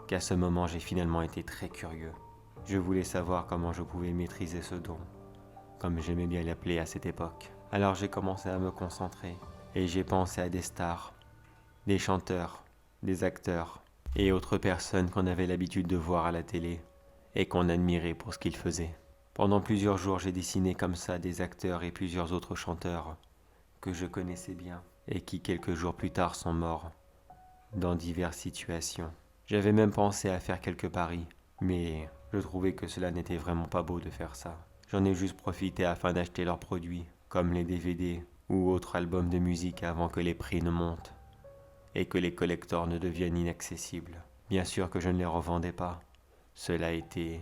qu'à ce moment j'ai finalement été très curieux. Je voulais savoir comment je pouvais maîtriser ce don, comme j'aimais bien l'appeler à cette époque. Alors j'ai commencé à me concentrer, et j'ai pensé à des stars, des chanteurs, des acteurs, et autres personnes qu'on avait l'habitude de voir à la télé, et qu'on admirait pour ce qu'ils faisaient. Pendant plusieurs jours, j'ai dessiné comme ça des acteurs et plusieurs autres chanteurs que je connaissais bien, et qui quelques jours plus tard sont morts, dans diverses situations. J'avais même pensé à faire quelques paris, mais je trouvais que cela n'était vraiment pas beau de faire ça. J'en ai juste profité afin d'acheter leurs produits, comme les DVD ou autres albums de musique avant que les prix ne montent et que les collectors ne deviennent inaccessibles. Bien sûr que je ne les revendais pas. Cela était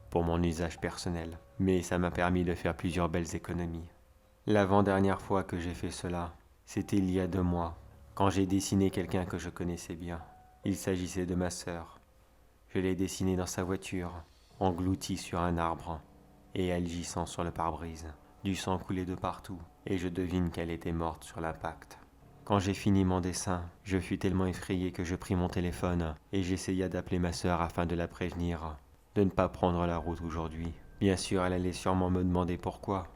pour mon usage personnel, mais ça m'a permis de faire plusieurs belles économies. L'avant-dernière fois que j'ai fait cela, c'était il y a 2 mois, quand j'ai dessiné quelqu'un que je connaissais bien. Il s'agissait de ma sœur. Je l'ai dessinée dans sa voiture, engloutie sur un arbre, et elle gissant sur le pare-brise. Du sang coulait de partout, et je devine qu'elle était morte sur l'impact. Quand j'ai fini mon dessin, je fus tellement effrayé que je pris mon téléphone, et j'essaya d'appeler ma sœur afin de la prévenir de ne pas prendre la route aujourd'hui. Bien sûr, elle allait sûrement me demander pourquoi,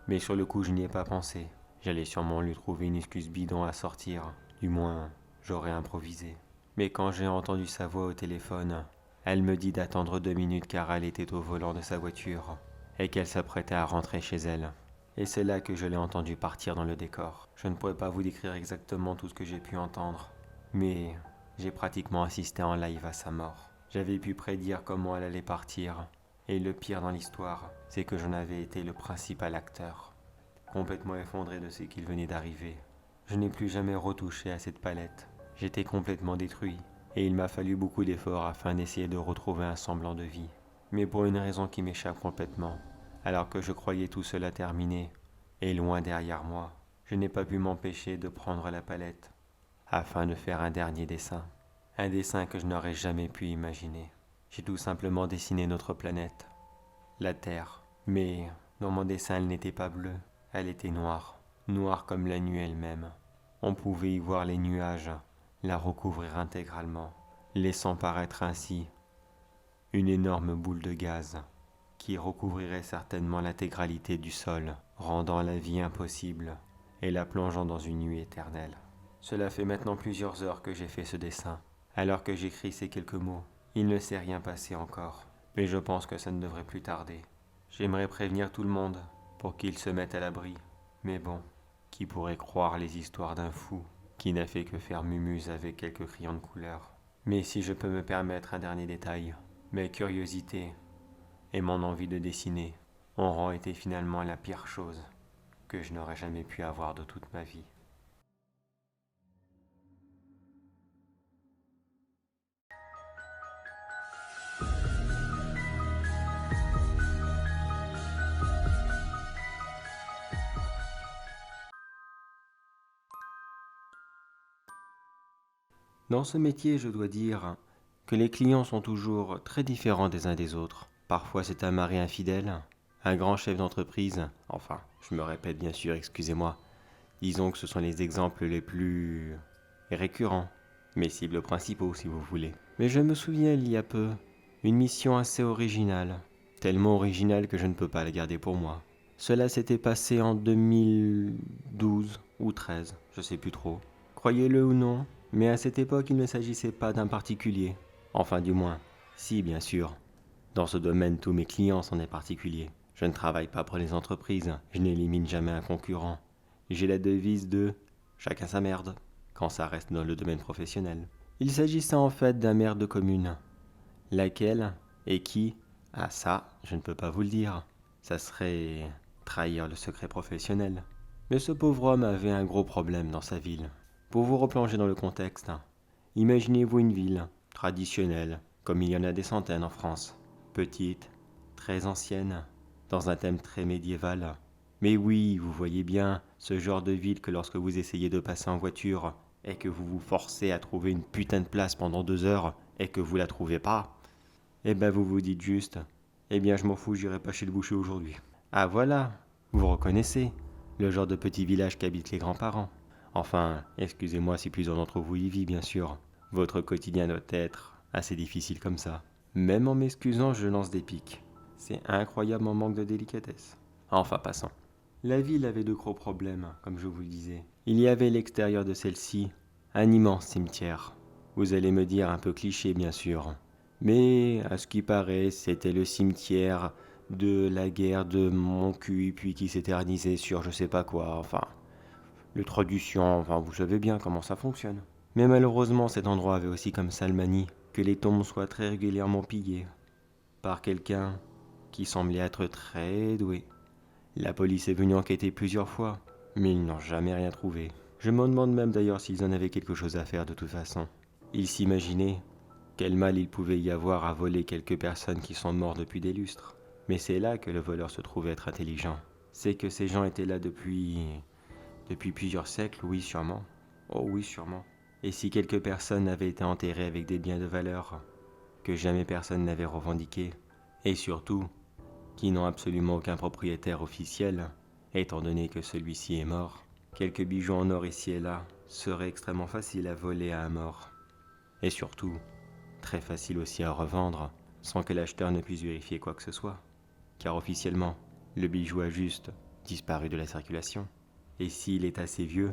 mais sur le coup je n'y ai pas pensé. J'allais sûrement lui trouver une excuse bidon à sortir, du moins j'aurais improvisé. Mais quand j'ai entendu sa voix au téléphone, elle me dit d'attendre 2 minutes car elle était au volant de sa voiture et qu'elle s'apprêtait à rentrer chez elle. Et c'est là que je l'ai entendu partir dans le décor. Je ne pourrais pas vous décrire exactement tout ce que j'ai pu entendre, mais j'ai pratiquement assisté en live à sa mort. J'avais pu prédire comment elle allait partir, et le pire dans l'histoire, c'est que j'en avais été le principal acteur. Complètement effondré de ce qu'il venait d'arriver, je n'ai plus jamais retouché à cette palette. J'étais complètement détruit, et il m'a fallu beaucoup d'efforts afin d'essayer de retrouver un semblant de vie. Mais pour une raison qui m'échappe complètement, alors que je croyais tout cela terminé, et loin derrière moi, je n'ai pas pu m'empêcher de prendre la palette, afin de faire un dernier dessin. Un dessin que je n'aurais jamais pu imaginer. J'ai tout simplement dessiné notre planète, la Terre. Mais dans mon dessin, elle n'était pas bleue, elle était noire, noire comme la nuit elle-même. On pouvait y voir les nuages, la recouvrir intégralement, laissant paraître ainsi une énorme boule de gaz qui recouvrirait certainement l'intégralité du sol, rendant la vie impossible et la plongeant dans une nuit éternelle. Cela fait maintenant plusieurs heures que j'ai fait ce dessin. Alors que j'écris ces quelques mots, il ne s'est rien passé encore, mais je pense que ça ne devrait plus tarder. J'aimerais prévenir tout le monde pour qu'ils se mettent à l'abri, mais bon, qui pourrait croire les histoires d'un fou qui n'a fait que faire mumuse avec quelques crayons de couleur. Mais si je peux me permettre un dernier détail, mes curiosités et mon envie de dessiner auront été finalement la pire chose que je n'aurais jamais pu avoir de toute ma vie. Dans ce métier, je dois dire que les clients sont toujours très différents des uns des autres. Parfois, c'est un mari infidèle, un grand chef d'entreprise. Enfin, je me répète bien sûr, excusez-moi. Disons que ce sont les exemples les plus récurrents, mes cibles principaux si vous voulez. Mais je me souviens il y a peu, une mission assez originale, tellement originale que je ne peux pas la garder pour moi. Cela s'était passé en 2012 ou 13, je sais plus trop. Croyez-le ou non, mais à cette époque il ne s'agissait pas d'un particulier. Enfin du moins, si bien sûr. Dans ce domaine, tous mes clients sont des particuliers. Je ne travaille pas pour les entreprises, je n'élimine jamais un concurrent. J'ai la devise de chacun sa merde, quand ça reste dans le domaine professionnel. Il s'agissait en fait d'un maire de commune. Laquelle et qui? Ah ça, je ne peux pas vous le dire. Ça serait trahir le secret professionnel. Mais ce pauvre homme avait un gros problème dans sa ville. Pour vous replonger dans le contexte, imaginez-vous une ville traditionnelle, comme il y en a des centaines en France. Petite, très ancienne, dans un thème très médiéval. Mais oui, vous voyez bien, ce genre de ville que lorsque vous essayez de passer en voiture et que vous vous forcez à trouver une putain de place pendant 2 heures et que vous la trouvez pas, eh ben vous vous dites juste, eh bien je m'en fous, j'irai pas chez le boucher aujourd'hui. Ah voilà, vous reconnaissez, le genre de petit village qu'habitent les grands-parents. Enfin, excusez-moi si plusieurs d'entre vous y vivent bien sûr. Votre quotidien doit être assez difficile comme ça. Même en m'excusant, je lance des pics. C'est incroyable mon manque de délicatesse. Enfin, passons. La ville avait de gros problèmes, comme je vous le disais. Il y avait l'extérieur de celle-ci, un immense cimetière. Vous allez me dire un peu cliché, bien sûr. Mais, à ce qui paraît, c'était le cimetière de la guerre de mon cul, puis qui s'éternisait sur je sais pas quoi, enfin, les traditions, enfin, vous savez bien comment ça fonctionne. Mais malheureusement, cet endroit avait aussi comme salmanie que les tombes soient très régulièrement pillées par quelqu'un qui semblait être très doué. La police est venue enquêter plusieurs fois, mais ils n'ont jamais rien trouvé. Je me demande même d'ailleurs s'ils en avaient quelque chose à faire de toute façon. Ils s'imaginaient quel mal il pouvait y avoir à voler quelques personnes qui sont mortes depuis des lustres. Mais c'est là que le voleur se trouvait être intelligent. C'est que ces gens étaient là depuis plusieurs siècles, oui sûrement. Oh oui sûrement. Et si quelques personnes avaient été enterrées avec des biens de valeur que jamais personne n'avait revendiqués, et surtout qui n'ont absolument aucun propriétaire officiel, étant donné que celui-ci est mort, quelques bijoux en or ici et là seraient extrêmement faciles à voler à un mort. Et surtout, très facile aussi à revendre, sans que l'acheteur ne puisse vérifier quoi que ce soit. Car officiellement, le bijou a juste disparu de la circulation. Et s'il est assez vieux,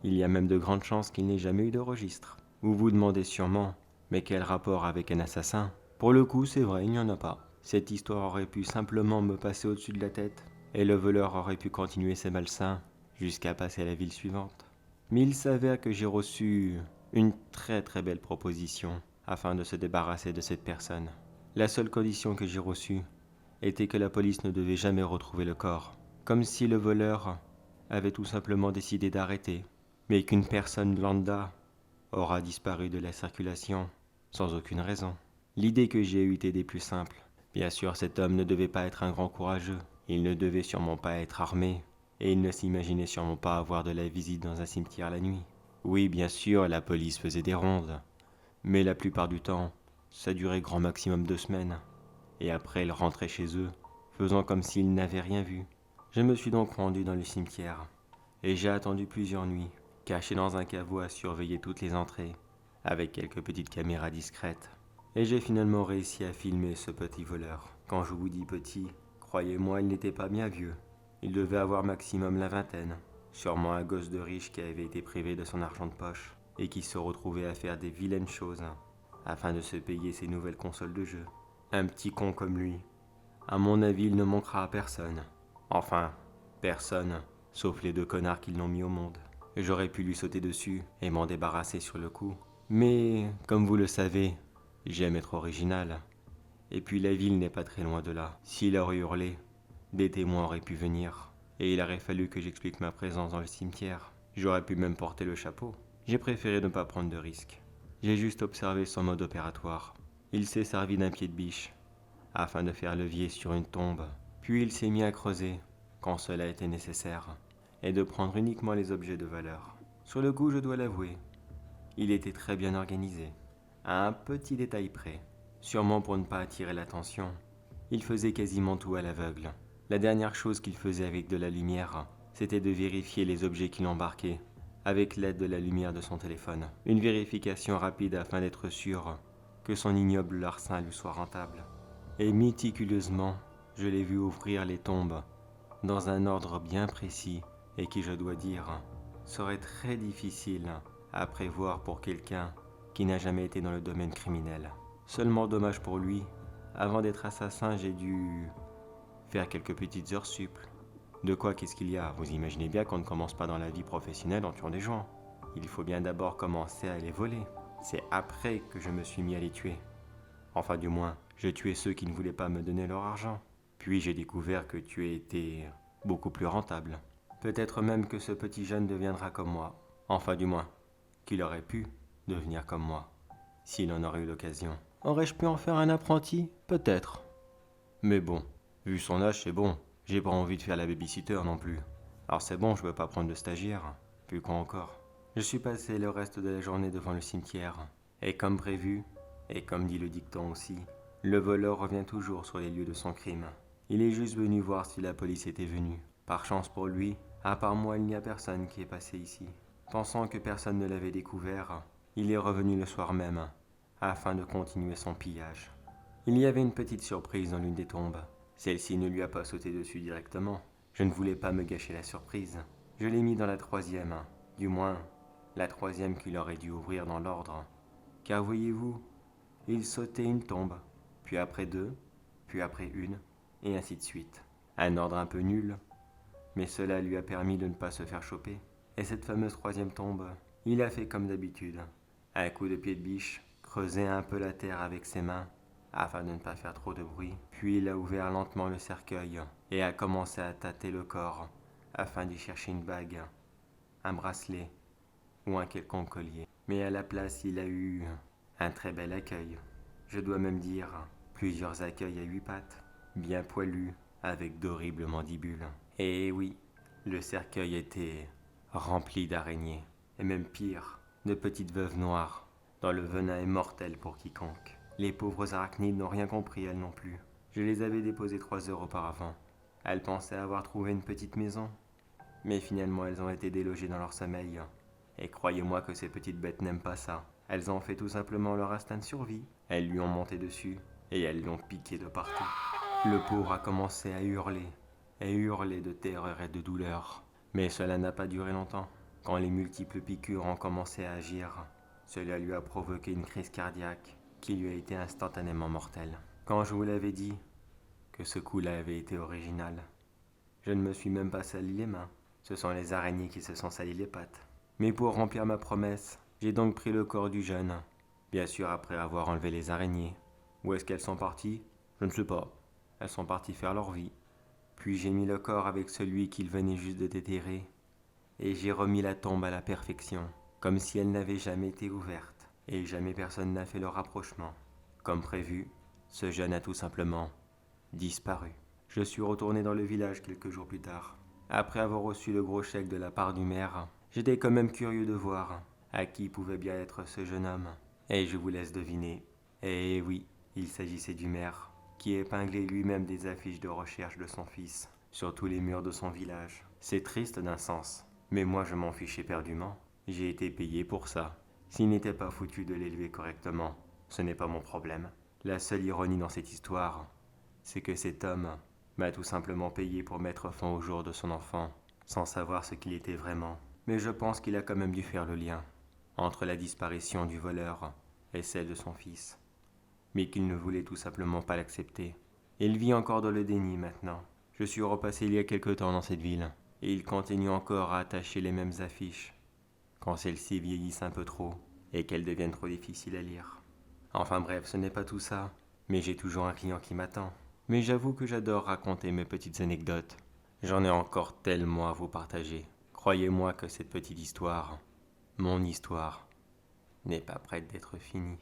il y a même de grandes chances qu'il n'ait jamais eu de registre. Vous vous demandez sûrement, mais quel rapport avec un assassin? Pour le coup, c'est vrai, il n'y en a pas. Cette histoire aurait pu simplement me passer au-dessus de la tête, et le voleur aurait pu continuer ses malsains jusqu'à passer à la ville suivante. Mais il s'avère que j'ai reçu une très très belle proposition afin de se débarrasser de cette personne. La seule condition que j'ai reçue était que la police ne devait jamais retrouver le corps, comme si le voleur avait tout simplement décidé d'arrêter, mais qu'une personne lambda aura disparu de la circulation sans aucune raison. L'idée que j'ai eue était des plus simples. Bien sûr, cet homme ne devait pas être un grand courageux, il ne devait sûrement pas être armé, et il ne s'imaginait sûrement pas avoir de la visite dans un cimetière la nuit. Oui, bien sûr, la police faisait des rondes, mais la plupart du temps, ça durait grand maximum 2 semaines, et après ils rentraient chez eux, faisant comme s'ils n'avaient rien vu. Je me suis donc rendu dans le cimetière, et j'ai attendu plusieurs nuits, caché dans un caveau à surveiller toutes les entrées, avec quelques petites caméras discrètes. Et j'ai finalement réussi à filmer ce petit voleur. Quand je vous dis petit, croyez-moi, il n'était pas bien vieux. Il devait avoir maximum la vingtaine. Sûrement un gosse de riche qui avait été privé de son argent de poche et qui se retrouvait à faire des vilaines choses afin de se payer ses nouvelles consoles de jeu. Un petit con comme lui. À mon avis, il ne manquera à personne. Enfin, personne, sauf les 2 connards qui l'ont mis au monde. J'aurais pu lui sauter dessus et m'en débarrasser sur le coup. Mais, comme vous le savez, j'aime être original. Et puis la ville n'est pas très loin de là. S'il aurait hurlé, des témoins auraient pu venir. Et il aurait fallu que j'explique ma présence dans le cimetière. J'aurais pu même porter le chapeau. J'ai préféré ne pas prendre de risques. J'ai juste observé son mode opératoire. Il s'est servi d'un pied de biche, afin de faire levier sur une tombe. Puis il s'est mis à creuser, quand cela était nécessaire, et de prendre uniquement les objets de valeur. Sur le coup, je dois l'avouer, Il était très bien organisé, à un petit détail près, sûrement pour ne pas attirer l'attention. Il faisait quasiment tout à l'aveugle. La dernière chose qu'il faisait avec de la lumière, c'était de vérifier les objets qu'il embarquait, avec l'aide de la lumière de son téléphone. Une vérification rapide afin d'être sûr que son ignoble larcin lui soit rentable. Et méticuleusement, je l'ai vu ouvrir les tombes, dans un ordre bien précis, et qui, je dois dire, serait très difficile à prévoir pour quelqu'un qui n'a jamais été dans le domaine criminel. Seulement dommage pour lui, avant d'être assassin, j'ai dû faire quelques petites heures sup. De quoi, qu'est-ce qu'il y a? Vous imaginez bien qu'on ne commence pas dans la vie professionnelle en tuant des gens. Il faut bien d'abord commencer à les voler. C'est après que je me suis mis à les tuer. Enfin du moins, je tuais ceux qui ne voulaient pas me donner leur argent. Puis j'ai découvert que tuer était beaucoup plus rentable. Peut-être même que ce petit jeune deviendra comme moi. Enfin du moins, qu'il aurait pu devenir comme moi, s'il en aurait eu l'occasion. Aurais-je pu en faire un apprenti? Peut-être. Mais bon, vu son âge, c'est bon. J'ai pas envie de faire la babysitter non plus. Alors c'est bon, je veux pas prendre de stagiaire. Puis quoi encore? Je suis passé le reste de la journée devant le cimetière. Et comme prévu, et comme dit le dicton aussi, le voleur revient toujours sur les lieux de son crime. Il est juste venu voir si la police était venue. Par chance pour lui, à part moi, il n'y a personne qui est passé ici. Pensant que personne ne l'avait découvert, il est revenu le soir même, afin de continuer son pillage. Il y avait une petite surprise dans l'une des tombes. Celle-ci ne lui a pas sauté dessus directement. Je ne voulais pas me gâcher la surprise. Je l'ai mis dans la troisième, du moins la troisième qu'il aurait dû ouvrir dans l'ordre. Car voyez-vous, il sautait une tombe, puis après deux, puis après une, et ainsi de suite. Un ordre un peu nul, mais cela lui a permis de ne pas se faire choper. Et cette fameuse troisième tombe, il a fait comme d'habitude. Un coup de pied de biche, creusé un peu la terre avec ses mains, afin de ne pas faire trop de bruit. Puis il a ouvert lentement le cercueil et a commencé à tâter le corps, afin d'y chercher une bague, un bracelet ou un quelconque collier. Mais à la place, il a eu un très bel accueil. Je dois même dire plusieurs accueils à 8 pattes, bien poilus, avec d'horribles mandibules. Et oui, le cercueil était rempli d'araignées, et même pire, de petites veuves noires, dont le venin est mortel pour quiconque. Les pauvres arachnides n'ont rien compris, elles non plus. Je les avais déposées 3 heures auparavant. Elles pensaient avoir trouvé une petite maison, mais finalement elles ont été délogées dans leur sommeil. Et croyez-moi que ces petites bêtes n'aiment pas ça. Elles ont fait tout simplement leur instinct de survie. Elles lui ont monté dessus, et elles l'ont piqué de partout. Le pauvre a commencé à hurler, et hurler de terreur et de douleur. Mais cela n'a pas duré longtemps. Quand les multiples piqûres ont commencé à agir, cela lui a provoqué une crise cardiaque qui lui a été instantanément mortelle. Quand je vous l'avais dit que ce coup-là avait été original, je ne me suis même pas sali les mains. Ce sont les araignées qui se sont sali les pattes. Mais pour remplir ma promesse, j'ai donc pris le corps du jeune, bien sûr après avoir enlevé les araignées. Où est-ce qu'elles sont parties? Je ne sais pas. Elles sont parties faire leur vie. Puis j'ai mis le corps avec celui qu'il venait juste de déterrer, et j'ai remis la tombe à la perfection, comme si elle n'avait jamais été ouverte, et jamais personne n'a fait le rapprochement. Comme prévu, ce jeune a tout simplement disparu. Je suis retourné dans le village quelques jours plus tard. Après avoir reçu le gros chèque de la part du maire, j'étais quand même curieux de voir à qui pouvait bien être ce jeune homme. Et je vous laisse deviner. Et oui, il s'agissait du maire, qui épinglait lui-même des affiches de recherche de son fils sur tous les murs de son village. C'est triste d'un sens, mais moi je m'en fichais éperdument. J'ai été payé pour ça. S'il n'était pas foutu de l'élever correctement, ce n'est pas mon problème. La seule ironie dans cette histoire, c'est que cet homme m'a tout simplement payé pour mettre fin au jour de son enfant, sans savoir ce qu'il était vraiment. Mais je pense qu'il a quand même dû faire le lien entre la disparition du voleur et celle de son fils, mais qu'il ne voulait tout simplement pas l'accepter. Il vit encore dans le déni maintenant. Je suis repassé il y a quelque temps dans cette ville, et il continue encore à attacher les mêmes affiches, quand celles-ci vieillissent un peu trop, et qu'elles deviennent trop difficiles à lire. Enfin bref, ce n'est pas tout ça, mais j'ai toujours un client qui m'attend. Mais j'avoue que j'adore raconter mes petites anecdotes. J'en ai encore tellement à vous partager. Croyez-moi que cette petite histoire, mon histoire, n'est pas prête d'être finie.